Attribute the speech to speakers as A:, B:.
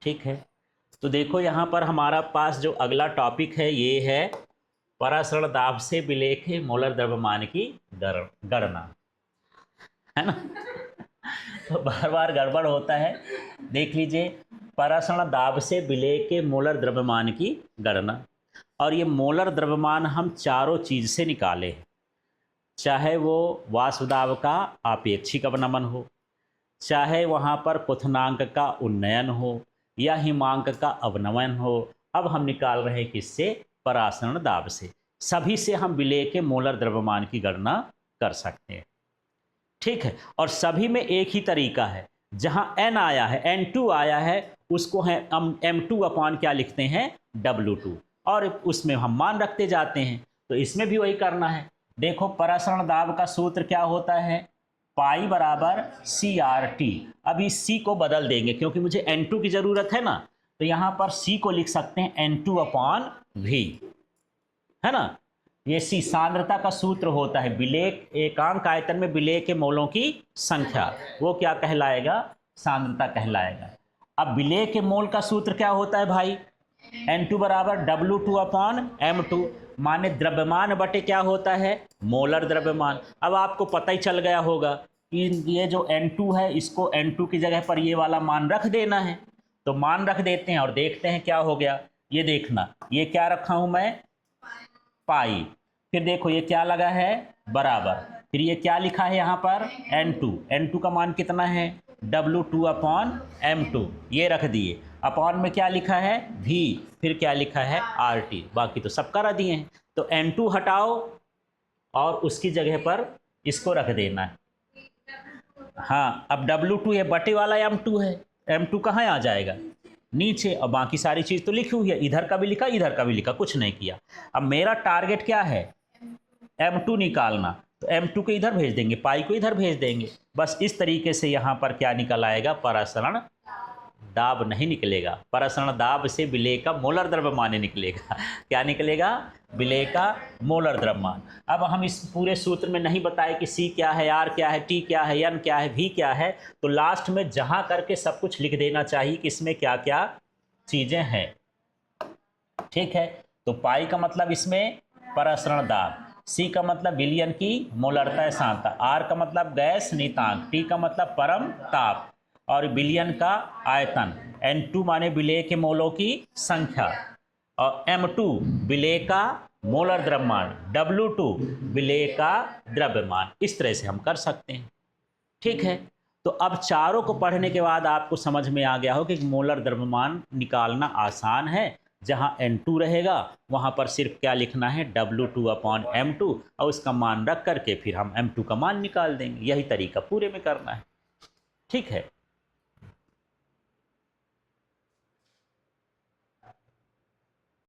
A: ठीक है, तो देखो यहाँ पर हमारा पास जो अगला टॉपिक है ये है परासरण दाब से विलेय के मोलर द्रव्यमान की गणना, है ना। तो बार बार गड़बड़ होता है। देख लीजिए, परासरण दाब से विलेय के मोलर द्रव्यमान की गणना, और ये मोलर द्रव्यमान हम चारों चीज से निकाले हैं, चाहे वो वाष्प दाब का आपेक्षिक अवनमन हो, चाहे वहाँ पर क्वथनांक का उन्नयन हो, या हिमांक का अवनमन हो। अब हम निकाल रहे हैं किससे? परासरण दाब से। सभी से हम विलेय के मोलर द्रव्यमान की गणना कर सकते हैं, ठीक है। और सभी में एक ही तरीका है, जहां n आया है, n2 आया है, उसको है हम m2 अपॉन क्या लिखते हैं? W2, और उसमें हम मान रखते जाते हैं। तो इसमें भी वही करना है। देखो, परासरण दाब का सूत्र क्या होता है? पाई बराबर CRT। अब इस C को बदल देंगे क्योंकि मुझे N2 की जरूरत है ना, तो यहां पर C को लिख सकते हैं N2 अपॉन V, है ना। ये C सांद्रता का सूत्र होता है, विलेय एकांक आयतन में विलेय के मोलों की संख्या, वो क्या कहलाएगा? सांद्रता कहलाएगा। अब विलेय के मोल का सूत्र क्या होता है भाई? N2 बराबर W2 अपॉन M2, माने द्रव्यमान बटे क्या होता है? मोलर द्रव्यमान। अब आपको पता ही चल गया होगा कि ये जो N2 है, इसको N2 की जगह पर ये वाला मान रख देना है। तो मान रख देते हैं और देखते हैं क्या हो गया। ये देखना, ये क्या रखा हूं मैं? पाई। फिर देखो ये क्या लगा है? बराबर। फिर ये क्या लिखा है यहाँ पर? N2। N2 का मान कितना है? W2 अपॉन M2, ये रख दिए। अपॉन में क्या लिखा है? V। फिर क्या लिखा है? RT। बाकी तो सब कर दिए हैं। तो N2 हटाओ और उसकी जगह पर इसको रख देना है। हाँ, अब W2 ये बटे वाला M2 है, M2 कहाँ आ जाएगा? नीचे। और बाकी सारी चीज तो लिखी हुई है, इधर का भी लिखा, इधर का भी लिखा, कुछ नहीं किया। अब मेरा टारगेट क्या है? M2 निकालना। तो M2 को इधर भेज देंगे, पाई को इधर भेज देंगे। बस इस तरीके से यहाँ पर क्या निकल आएगा? परासरण दाब नहीं निकलेगा, परासरण दाब से विलेय का मोलर द्रव्यमान निकलेगा। क्या निकलेगा? विलेय का मोलर द्रव्यमान। अब हम इस पूरे सूत्र में नहीं बताए कि C क्या है, R क्या है, T क्या है, N क्या है, V क्या है, तो लास्ट में जहां करके सब कुछ लिख देना चाहिए कि इसमें क्या क्या चीजें हैं, ठीक है। तो पाई का मतलब इसमें परासरण दाब, C का मतलब विलयन की मोलरता सांद्रता, R का मतलब गैस नीतांक, T का मतलब परम ताप, और विलयन का आयतन, N2 माने विलेय के मोलों की संख्या, और M2 विलेय का मोलर द्रव्यमान, W2 विलेय का द्रव्यमान। इस तरह से हम कर सकते हैं, ठीक है। तो अब चारों को पढ़ने के बाद आपको समझ में आ गया हो कि मोलर द्रव्यमान निकालना आसान है। जहां N2 रहेगा वहां पर सिर्फ क्या लिखना है? W2 अपॉन M2, और उसका मान रख करके फिर हम M2 का मान निकाल देंगे। यही तरीका पूरे में करना है, ठीक है।